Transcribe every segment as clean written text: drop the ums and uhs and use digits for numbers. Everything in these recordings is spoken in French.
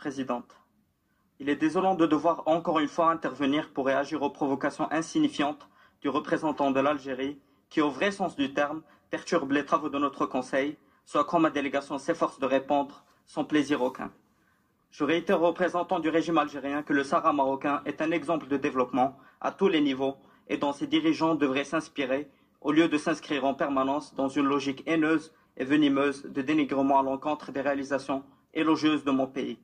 vice-présidente. Il est désolant de devoir encore une fois intervenir pour réagir aux provocations insignifiantes du représentant de l'Algérie qui, au vrai sens du terme, perturbe les travaux de notre Conseil, soit quand ma délégation s'efforce de répondre sans plaisir aucun. Je réitère aux représentants du régime algérien que le Sahara marocain est un exemple de développement à tous les niveaux et dont ses dirigeants devraient s'inspirer au lieu de s'inscrire en permanence dans une logique haineuse et venimeuse de dénigrement à l'encontre des réalisations élogieuses de mon pays.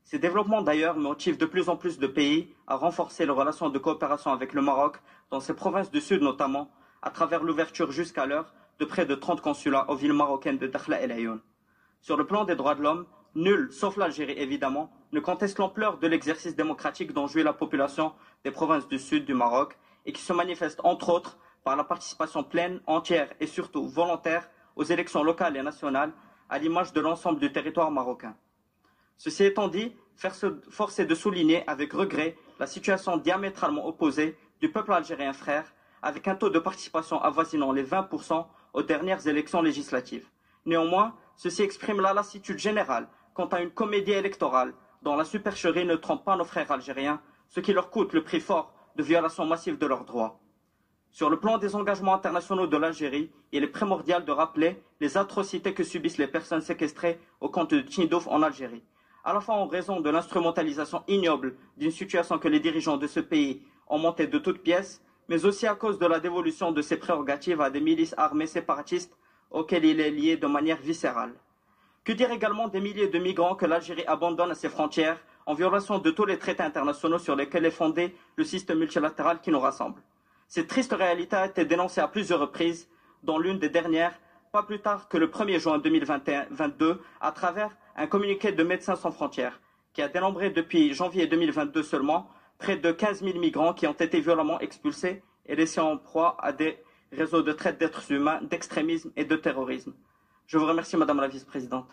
Ces développements d'ailleurs motivent de plus en plus de pays à renforcer les relations de coopération avec le Maroc, dans ses provinces du Sud notamment, à travers l'ouverture jusqu'alors de près de 30 consulats aux villes marocaines de Dakhla et Ayoun. Sur le plan des droits de l'homme, nul, sauf l'Algérie évidemment, ne conteste l'ampleur de l'exercice démocratique dont jouit la population des provinces du Sud du Maroc et qui se manifeste entre autres par la participation pleine, entière et surtout volontaire aux élections locales et nationales à l'image de l'ensemble du territoire marocain. Ceci étant dit, force est de souligner avec regret la situation diamétralement opposée du peuple algérien frère, avec un taux de participation avoisinant les 20% aux dernières élections législatives. Néanmoins, ceci exprime la lassitude générale quant à une comédie électorale dont la supercherie ne trompe pas nos frères algériens, ce qui leur coûte le prix fort de violations massives de leurs droits. Sur le plan des engagements internationaux de l'Algérie, il est primordial de rappeler les atrocités que subissent les personnes séquestrées au camp de Tindouf en Algérie, à la fois en raison de l'instrumentalisation ignoble d'une situation que les dirigeants de ce pays ont montée de toutes pièces, mais aussi à cause de la dévolution de ses prérogatives à des milices armées séparatistes auxquelles il est lié de manière viscérale. Que dire également des milliers de migrants que l'Algérie abandonne à ses frontières en violation de tous les traités internationaux sur lesquels est fondé le système multilatéral qui nous rassemble. Cette triste réalité a été dénoncée à plusieurs reprises, dont l'une des dernières, pas plus tard que le 1er juin 2022, à travers un communiqué de Médecins sans frontières, qui a dénombré depuis janvier 2022 seulement près de 15 000 migrants qui ont été violemment expulsés et laissés en proie à des réseaux de traite d'êtres humains, d'extrémisme et de terrorisme. Je vous remercie, Madame la Vice-présidente.